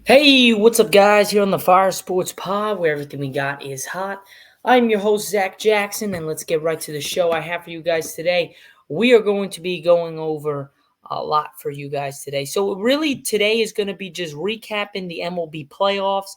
Hey, what's up, guys? Here on the Fire Sports Pod, where everything we got is hot. I'm your host, Zach Jackson, and let's get right to the show I have for you guys today. We are going to be going over a lot for you guys today. So, really, today is going to be just recapping the MLB playoffs,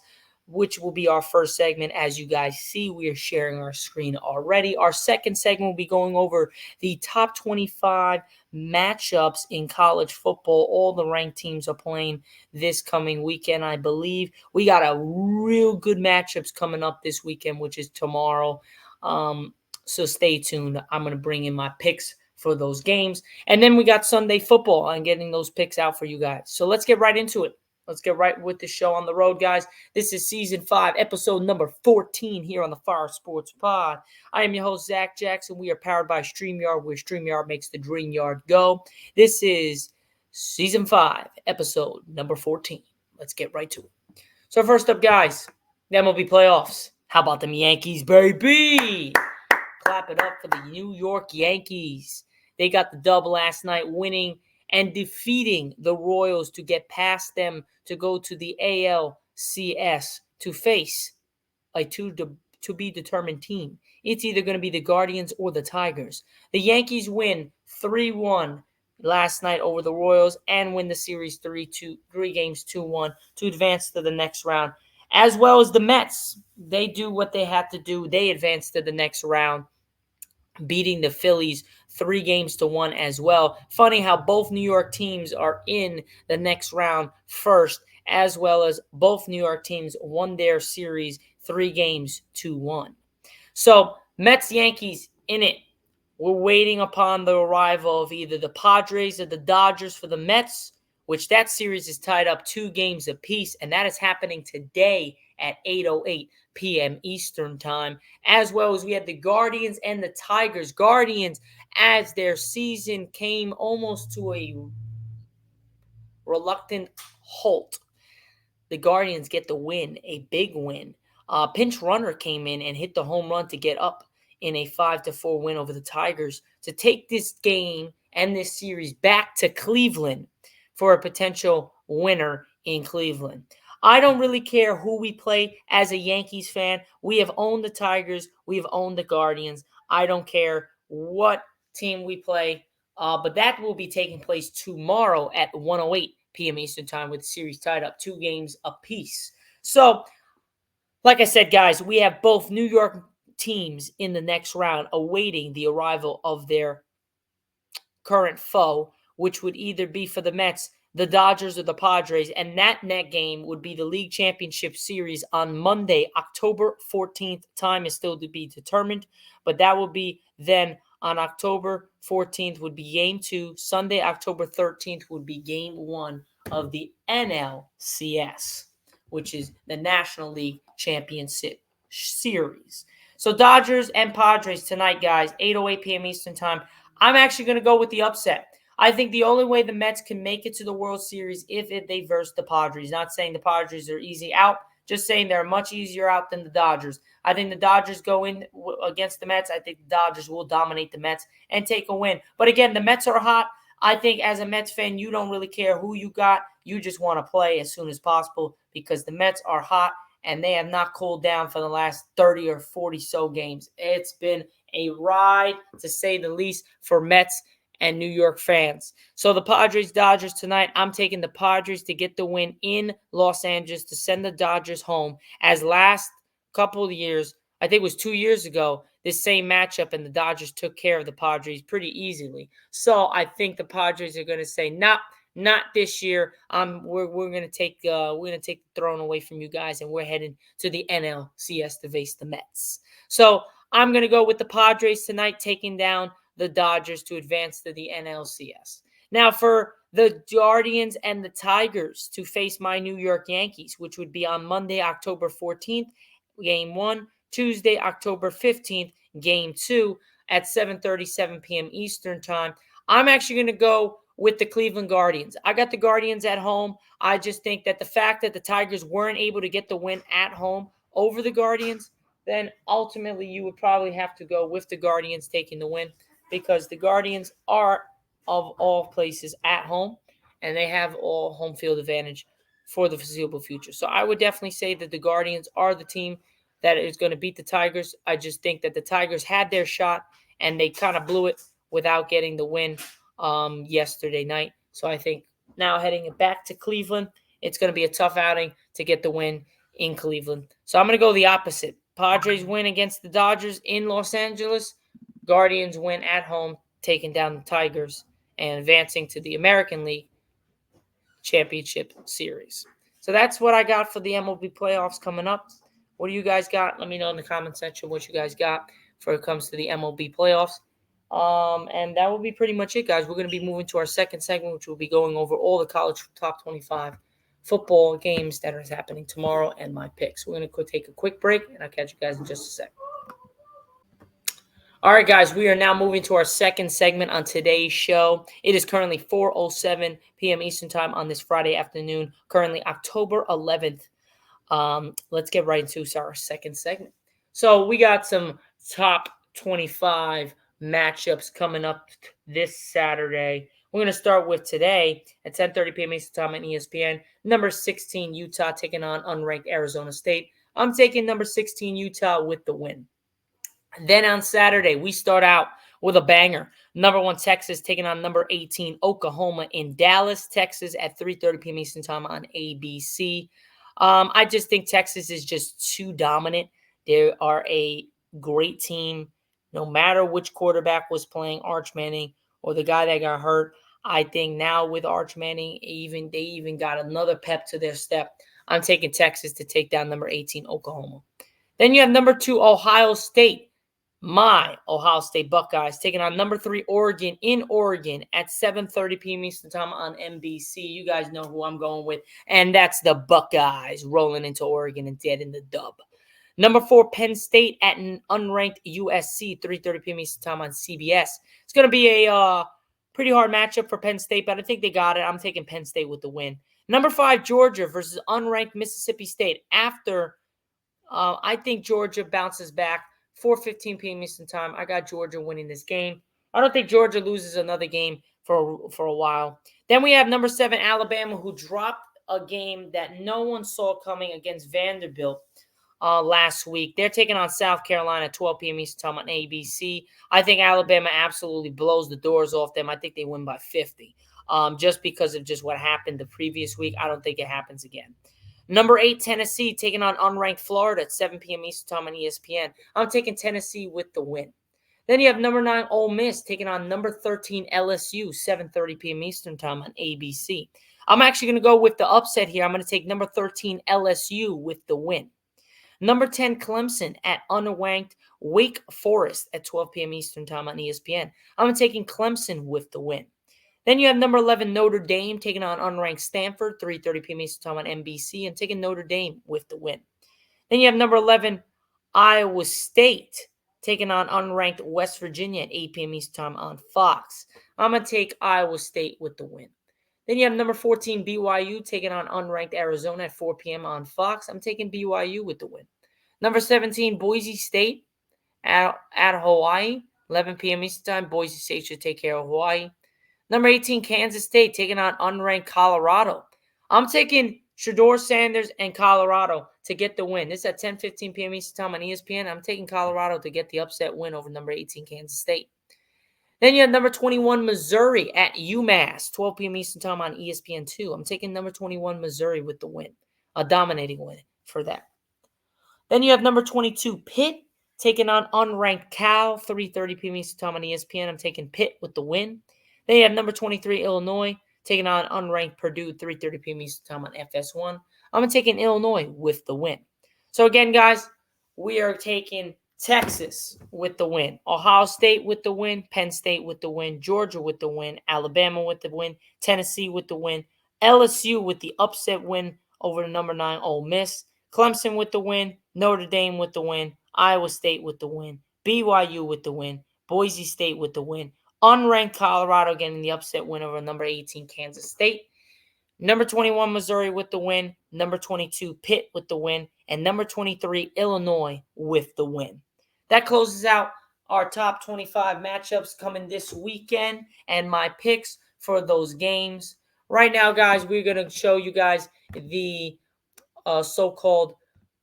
which will be our first segment. As you guys see, we are sharing our screen already. Our second segment will be going over the top 25 matchups in college football. All the ranked teams are playing this coming weekend, I believe. We got a real good matchups coming up this weekend, which is tomorrow. So stay tuned. I'm going to bring in my picks for those games. And then we got Sunday football and getting those picks out for you guys. So let's get right into it. Let's get right with the show on the road, guys. This is season 5, episode number 14 here on the Fire Sports Pod. I am your host, Zach Jackson. We are powered by StreamYard, where StreamYard makes the dream yard go. This is Season 5, episode number 14. Let's get right to it. So first up, guys, the MLB playoffs. How about them Yankees, baby? Clap it up for the New York Yankees. They got the dub last night, winning and defeating the Royals to get past them to go to the ALCS to face a to be determined team. It's either going to be the Guardians or the Tigers. The Yankees win 3-1 last night over the Royals and win the series 3 games 2-1 to advance to the next round. As well as the Mets, they do what they have to do. They advance to the next round, beating the Phillies 3 games to 1 as well. Funny how both New York teams are in the next round first, as well as both New York teams won their series 3 games to 1. So Mets Yankees in it. We're waiting upon the arrival of either the Padres or the Dodgers for the Mets, which that series is tied up 2 games apiece, and that is happening today at 8:08 p.m. Eastern Time, as well as we had the Guardians and the Tigers. Guardians, as their season came almost to a reluctant halt, the Guardians get the win, a big win. Pinch runner came in and hit the home run to get up in a 5-4 win over the Tigers to take this game and this series back to Cleveland for a potential winner in Cleveland. I don't really care who we play as a Yankees fan. We have owned the Tigers. We have owned the Guardians. I don't care what team we play. But that will be taking place tomorrow at 1:08 p.m. Eastern Time with the series tied up 2 games apiece. So, like I said, guys, we have both New York teams in the next round awaiting the arrival of their current foe, which would either be for the Mets, the Dodgers, or the Padres. And that net game would be the League Championship Series on Monday, October 14th. Time is still to be determined, but that will be then on October 14th would be game 2. Sunday, October 13th would be game 1 of the NLCS, which is the National League Championship Series. So Dodgers and Padres tonight, guys, 8:08 p.m. Eastern Time. I'm actually going to go with the upset. I think the only way the Mets can make it to the World Series if they verse the Padres. Not saying the Padres are easy out, just saying they're much easier out than the Dodgers. I think the Dodgers go in against the Mets. I think the Dodgers will dominate the Mets and take a win. But again, the Mets are hot. I think as a Mets fan, you don't really care who you got. You just want to play as soon as possible because the Mets are hot and they have not cooled down for the last 30 or 40 so games. It's been a ride, to say the least, for Mets and New York fans. So the Padres-Dodgers tonight, I'm taking the Padres to get the win in Los Angeles to send the Dodgers home. As last couple of years, I think it was 2 years ago, this same matchup, and the Dodgers took care of the Padres pretty easily. So I think the Padres are going to say, nah, not this year. We're gonna take the throne away from you guys, and we're heading to the NLCS to face the Mets. So I'm gonna go with the Padres tonight, taking down the Dodgers to advance to the NLCS. Now for the Guardians and the Tigers to face my New York Yankees, which would be on Monday, October 14th, Game 1, Tuesday, October 15th, Game 2 at 7:37 p.m. Eastern Time. I'm actually going to go with the Cleveland Guardians. I got the Guardians at home. I just think that the fact that the Tigers weren't able to get the win at home over the Guardians, then ultimately you would probably have to go with the Guardians taking the win because the Guardians are, of all places, at home, and they have all home field advantage for the foreseeable future. So I would definitely say that the Guardians are the team that is going to beat the Tigers. I just think that the Tigers had their shot and they kind of blew it without getting the win yesterday night. So I think now heading back to Cleveland, it's going to be a tough outing to get the win in Cleveland. So I'm going to go the opposite. Padres win against the Dodgers in Los Angeles. Guardians win at home, taking down the Tigers and advancing to the American League Championship Series. So that's what I got for the MLB playoffs coming up. What do you guys got? Let me know in the comment section what you guys got for it comes to the MLB playoffs. And that will be pretty much it, guys. We're going to be moving to our second segment, which will be going over all the college top 25 football games that are happening tomorrow and my picks. We're going to take a quick break, and I'll catch you guys in just a sec. All right, guys, we are now moving to our second segment on today's show. It is currently 4:07 p.m. Eastern Time on this Friday afternoon, currently October 11th. Let's get right into our second segment. So we got some top 25 matchups coming up this Saturday. We're going to start with today at 10:30 p.m. Eastern Time on ESPN. Number 16, Utah taking on unranked Arizona State. I'm taking number 16, Utah with the win. Then on Saturday, we start out with a banger. Number 1, Texas taking on number 18, Oklahoma in Dallas, Texas at 3:30 p.m. Eastern Time on ABC. I just think Texas is just too dominant. They are a great team. No matter which quarterback was playing, Arch Manning or the guy that got hurt, I think now with Arch Manning, they even got another pep to their step. I'm taking Texas to take down number 18, Oklahoma. Then you have number 2, Ohio State. My Ohio State Buckeyes taking on number 3, Oregon in Oregon at 7:30 p.m. Eastern Time on NBC. You guys know who I'm going with, and that's the Buckeyes rolling into Oregon and getting the dub. Number 4, Penn State at an unranked USC, 3:30 p.m. Eastern Time on CBS. It's going to be a pretty hard matchup for Penn State, but I think they got it. I'm taking Penn State with the win. Number 5, Georgia versus unranked Mississippi State. I think Georgia bounces back. 4:15 p.m. Eastern Time. I got Georgia winning this game. I don't think Georgia loses another game for a while. Then we have number 7, Alabama, who dropped a game that no one saw coming against Vanderbilt last week. They're taking on South Carolina at 12 p.m. Eastern Time on ABC. I think Alabama absolutely blows the doors off them. I think they win by 50. Just because of just what happened the previous week. I don't think it happens again. Number 8, Tennessee, taking on unranked Florida at 7 p.m. Eastern Time on ESPN. I'm taking Tennessee with the win. Then you have number 9, Ole Miss, taking on number 13, LSU, 7:30 p.m. Eastern Time on ABC. I'm actually going to go with the upset here. I'm going to take number 13, LSU with the win. Number 10, Clemson at unranked Wake Forest at 12 p.m. Eastern Time on ESPN. I'm taking Clemson with the win. Then you have number 11, Notre Dame, taking on unranked Stanford, 3:30 p.m. Eastern Time on NBC, and taking Notre Dame with the win. Then you have number 11, Iowa State, taking on unranked West Virginia at 8 p.m. Eastern Time on Fox. I'm going to take Iowa State with the win. Then you have number 14, BYU, taking on unranked Arizona at 4 p.m. on Fox. I'm taking BYU with the win. Number 17, Boise State at Hawaii, 11 p.m. Eastern Time. Boise State should take care of Hawaii. Number 18, Kansas State, taking on unranked Colorado. I'm taking Shedeur Sanders and Colorado to get the win. This is at 10:15 p.m. Eastern Time on ESPN. I'm taking Colorado to get the upset win over number 18, Kansas State. Then you have number 21, Missouri at UMass, 12 p.m. Eastern Time on ESPN2. I'm taking number 21, Missouri with the win, a dominating win for that. Then you have number 22, Pitt, taking on unranked Cal, 3:30 p.m. Eastern Time on ESPN. I'm taking Pitt with the win. Then you have number 23, Illinois, taking on unranked Purdue, 3:30 p.m. Eastern Time on FS1. I'm taking Illinois with the win. So again, guys, we are taking Texas with the win, Ohio State with the win, Penn State with the win, Georgia with the win, Alabama with the win, Tennessee with the win, LSU with the upset win over the number 9 Ole Miss, Clemson with the win, Notre Dame with the win, Iowa State with the win, BYU with the win, Boise State with the win, unranked Colorado getting the upset win over number 18 Kansas State. Number 21, Missouri with the win. Number 22, Pitt with the win. And number 23, Illinois with the win. That closes out our top 25 matchups coming this weekend and my picks for those games. Right now, guys, we're going to show you guys the so-called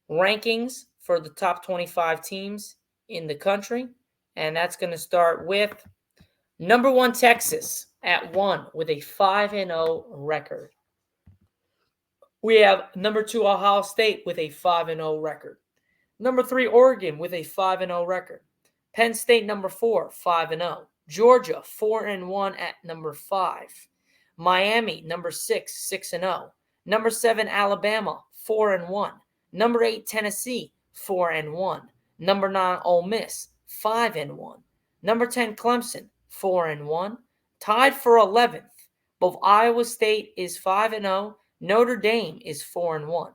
rankings for the top 25 teams in the country. And that's going to start with number 1, Texas at 1 with a 5-0 record. We have number 2, Ohio State with a 5-0 record. Number 3, Oregon with a 5-0 record. Penn State, number 4, 5-0. Georgia, 4-1 at number 5. Miami, number 6, 6-0. Number 7, Alabama, 4-1. Number 8, Tennessee, 4-1. Number 9, Ole Miss, 5-1. Number 10, Clemson, 4-1. Tied for 11th. Both Iowa State is 5-0. Notre Dame is 4-1.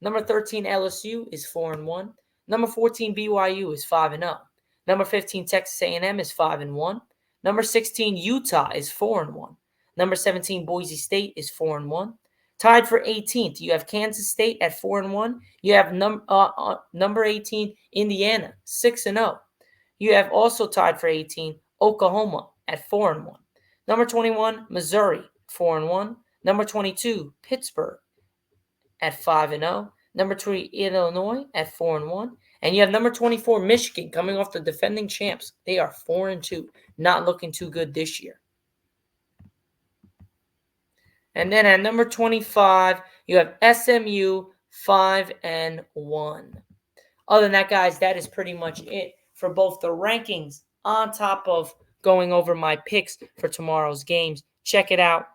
Number 13, LSU is 4-1. Number 14, BYU is 5-0. Number 15, Texas A&M is 5-1. Number 16, Utah is 4-1. Number 17, Boise State is 4-1. Tied for 18th, you have Kansas State at 4-1. You have number 18, Indiana, 6-0. You have also tied for 18, Oklahoma at 4-1. Number 21, Missouri, 4-1. Number 22, Pittsburgh at 5-0. Number 3, Illinois at 4-1. And you have number 24, Michigan, coming off the defending champs. They are 4-2, not looking too good this year. And then at number 25, you have SMU, 5-1. Other than that, guys, that is pretty much it for both the rankings on top of going over my picks for tomorrow's games. Check it out.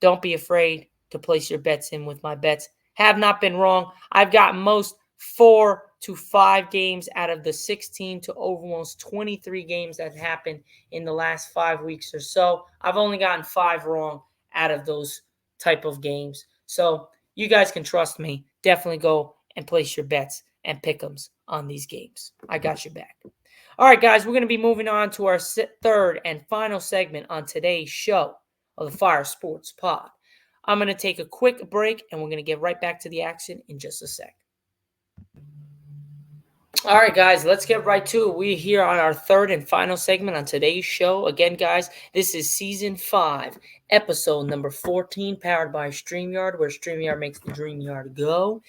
Don't be afraid to place your bets in with my bets. Have not been wrong. I've got most 4 to 5 games out of the 16 to almost 23 games that happened in the last 5 weeks or so. I've only gotten 5 wrong out of those type of games. So you guys can trust me. Definitely go and place your bets and pick'ems on these games. I got your back. All right, guys, we're going to be moving on to our third and final segment on today's show of the Fire Sports Pod. I'm going to take a quick break, and we're going to get right back to the action in just a sec. All right, guys, let's get right to it. We're here on our third and final segment on today's show. Again, guys, this is Season 5, Episode number 14, powered by StreamYard, where StreamYard makes the dream yard go.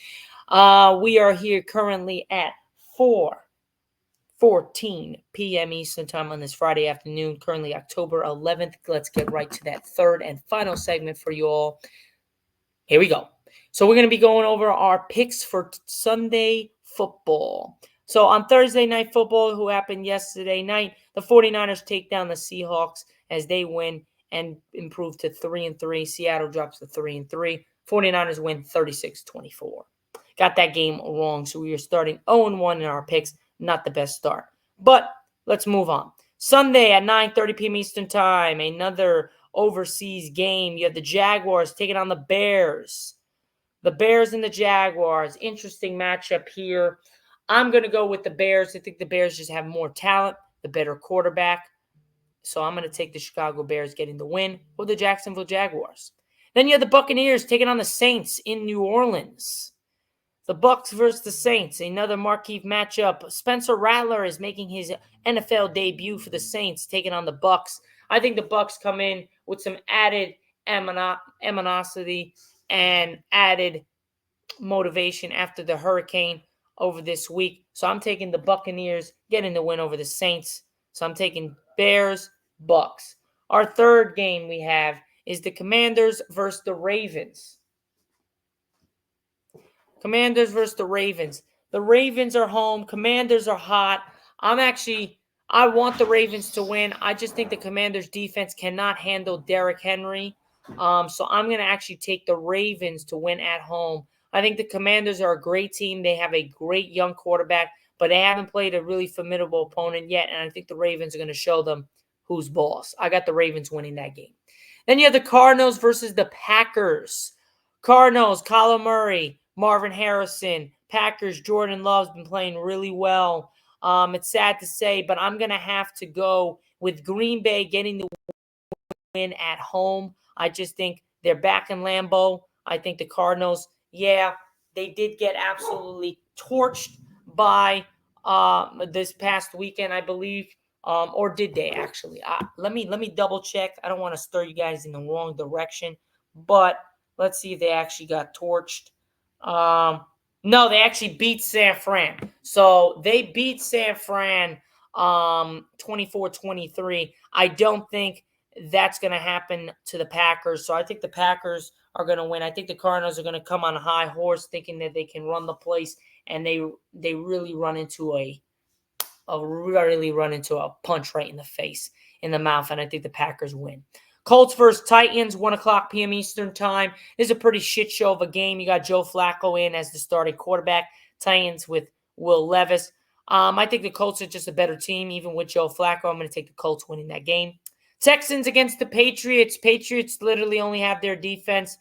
We are here currently at 4:14 p.m. Eastern Time on this Friday afternoon, currently October 11th. Let's get right to that third and final segment for you all. Here we go. So we're going to be going over our picks for Sunday football. So on Thursday Night Football, who happened yesterday night, the 49ers take down the Seahawks as they win and improve to 3-3. Seattle drops to 3-3. 49ers win 36-24. Got that game wrong, so we are starting 0-1 in our picks. Not the best start. But let's move on. Sunday at 9:30 p.m. Eastern Time, another overseas game. You have the Jaguars taking on the Bears. The Bears and the Jaguars. Interesting matchup here. I'm going to go with the Bears. I think the Bears just have more talent, the better quarterback. So I'm going to take the Chicago Bears getting the win for the Jacksonville Jaguars. Then you have the Buccaneers taking on the Saints in New Orleans. The Bucs versus the Saints, another marquee matchup. Spencer Rattler is making his NFL debut for the Saints, taking on the Bucs. I think the Bucs come in with some added animosity and added motivation after the hurricane over this week. So I'm taking the Buccaneers getting the win over the Saints. So I'm taking Bears, Bucs. Our third game we have is the Commanders versus the Ravens. Commanders versus the Ravens. The Ravens are home. Commanders are hot. I want the Ravens to win. I just think the Commanders defense cannot handle Derrick Henry. So I'm going to actually take the Ravens to win at home. I think the Commanders are a great team. They have a great young quarterback, but they haven't played a really formidable opponent yet, and I think the Ravens are going to show them who's boss. I got the Ravens winning that game. Then you have the Cardinals versus the Packers. Cardinals, Kyler Murray, Marvin Harrison. Packers, Jordan Love's been playing really well. It's sad to say, but I'm going to have to go with Green Bay getting the win at home. I just think they're back in Lambeau. I think the Cardinals, they did get absolutely torched by this past weekend, I believe. Or did they actually? Let me double check. I don't want to stir you guys in the wrong direction. but let's see if they actually got torched. No, they actually beat San Fran. So they beat San Fran 24-23. I don't think that's going to happen to the Packers. So I think the Packers are going to win. I think the Cardinals are going to come on a high horse thinking that they can run the place, and they really run into a punch right in the face, in the mouth, and I think the Packers win. Colts versus Titans, 1 o'clock p.m. Eastern time. This is a pretty shit show of a game. You got Joe Flacco in as the starting quarterback. Titans with Will Levis. I think the Colts are just a better team, even with Joe Flacco. I'm going to take the Colts winning that game. Texans against the Patriots. Patriots literally only have their defense.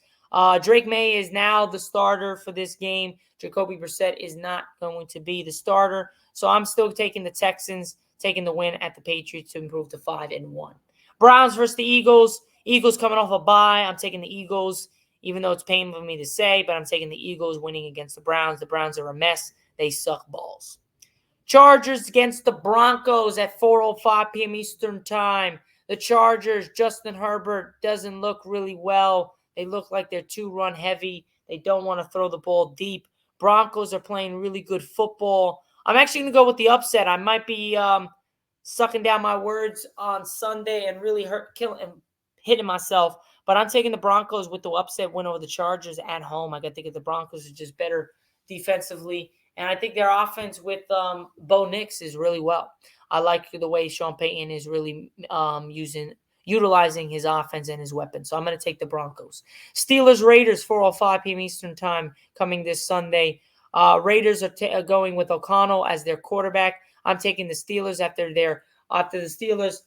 Drake May is now the starter for this game. Jacoby Brissett is not going to be the starter. So I'm still taking the Texans, taking the win at the Patriots to improve to 5-1. Browns versus the Eagles. Eagles coming off a bye. I'm taking the Eagles, even though it's painful for me to say, but I'm taking the Eagles winning against the Browns. The Browns are a mess. They suck balls. Chargers against the Broncos at 4:05 p.m. Eastern time. The Chargers, Justin Herbert doesn't look really well. They look like they're too run heavy. They don't want to throw the ball deep. Broncos are playing really good football. I'm actually going to go with the upset. I might be sucking down my words on Sunday and really hitting myself. But I'm taking the Broncos with the upset win over the Chargers at home. I got to think the Broncos are just better defensively. And I think their offense with Bo Nix is really well. I like the way Sean Payton is really utilizing his offense and his weapons. So I'm going to take the Broncos. Steelers, Raiders, 4:05 p.m. Eastern time coming this Sunday. Raiders are going with O'Connell as their quarterback. I'm taking the Steelers after the Steelers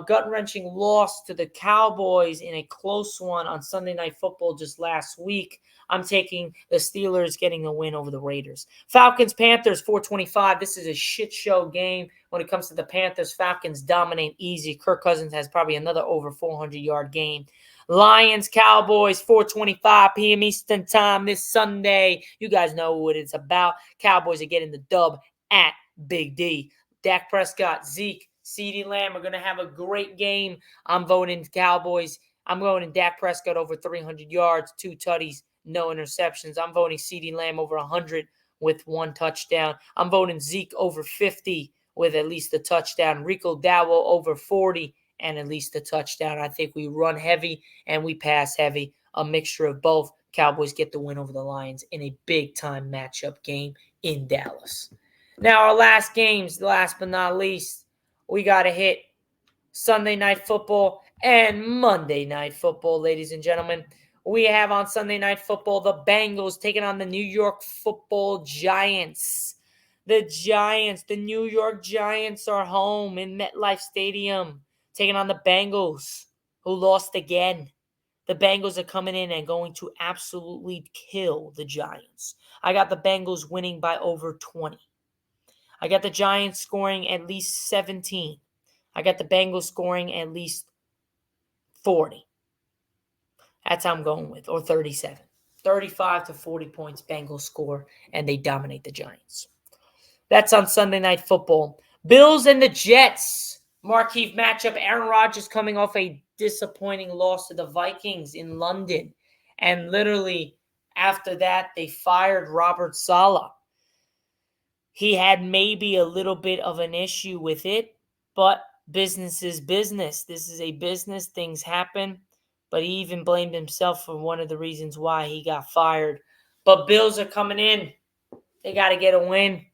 gut-wrenching loss to the Cowboys in a close one on Sunday Night Football just last week. I'm taking the Steelers getting a win over the Raiders. Falcons-Panthers, 4:25. This is a shit show game when it comes to the Panthers. Falcons dominate easy. Kirk Cousins has probably another over 400-yard game. Lions-Cowboys, 4:25 p.m. Eastern time this Sunday. You guys know what it's about. Cowboys are getting the dub at Big D. Dak Prescott, Zeke, CeeDee Lamb are going to have a great game. I'm voting Cowboys. I'm voting Dak Prescott over 300 yards, 2 tutties, no interceptions. I'm voting CeeDee Lamb over 100 with 1 touchdown. I'm voting Zeke over 50 with at least a touchdown. Rico Dowell over 40 and at least a touchdown. I think we run heavy and we pass heavy. A mixture of both. Cowboys get the win over the Lions in a big-time matchup game in Dallas. Now, our last games, last but not least, we got to hit Sunday Night Football and Monday Night Football, ladies and gentlemen. We have on Sunday Night Football the Bengals taking on the New York Football Giants. The New York Giants are home in MetLife Stadium taking on the Bengals, who lost again. The Bengals are coming in and going to absolutely kill the Giants. I got the Bengals winning by over 20. I got the Giants scoring at least 17. I got the Bengals scoring at least 40. That's how I'm going with, or 37. 35 to 40 points Bengals score, and they dominate the Giants. That's on Sunday Night Football. Bills and the Jets. Marquee matchup. Aaron Rodgers coming off a disappointing loss to the Vikings in London. And literally after that, they fired Robert Saleh. He had maybe a little bit of an issue with it, but business is business. This is a business. Things happen. But he even blamed himself for one of the reasons why he got fired. But Bills are coming in. They got to get a win.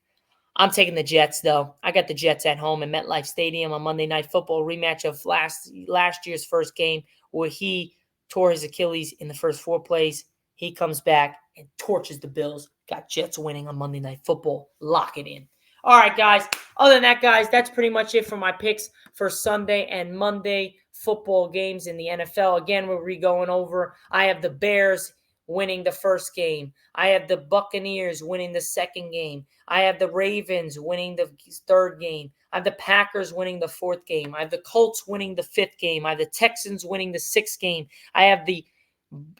I'm taking the Jets, though. I got the Jets at home in MetLife Stadium on Monday Night Football, rematch of last year's first game where he tore his Achilles in the first 4 plays. He comes back and torches the Bills. Got Jets winning on Monday Night Football. Lock it in. All right, guys. Other than that, guys, that's pretty much it for my picks for Sunday and Monday football games in the NFL. Again, we're going over. I have the Bears winning the first game. I have the Buccaneers winning the second game. I have the Ravens winning the third game. I have the Packers winning the fourth game. I have the Colts winning the fifth game. I have the Texans winning the sixth game. I have the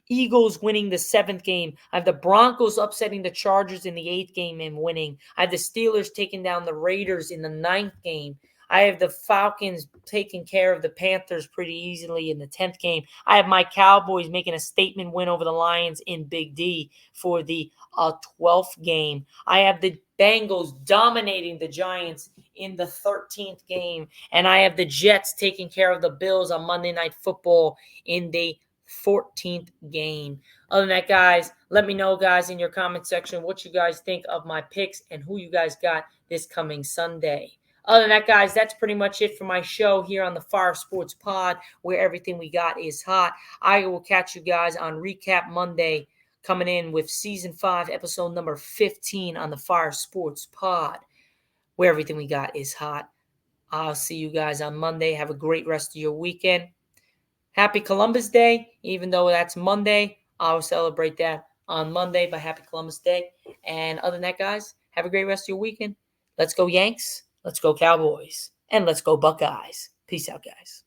Eagles winning the seventh game. I have the Broncos upsetting the Chargers in the eighth game and winning. I have the Steelers taking down the Raiders in the ninth game. I have the Falcons taking care of the Panthers pretty easily in the 10th game. I have my Cowboys making a statement win over the Lions in Big D for the 12th game. I have the Bengals dominating the Giants in the 13th game. And I have the Jets taking care of the Bills on Monday Night Football in the 14th game. Other than that, guys, let me know, guys, in your comment section what you guys think of my picks and who you guys got this coming Sunday. Other than that, guys, that's pretty much it for my show here on the Fire Sports Pod, where everything we got is hot. I will catch you guys on Recap Monday, coming in with Season 5, Episode number 15 on the Fire Sports Pod, where everything we got is hot. I'll see you guys on Monday. Have a great rest of your weekend. Happy Columbus Day, even though that's Monday. I'll celebrate that on Monday, but happy Columbus Day. And other than that, guys, have a great rest of your weekend. Let's go Yanks. Let's go Cowboys. And let's go Buckeyes. Peace out, guys.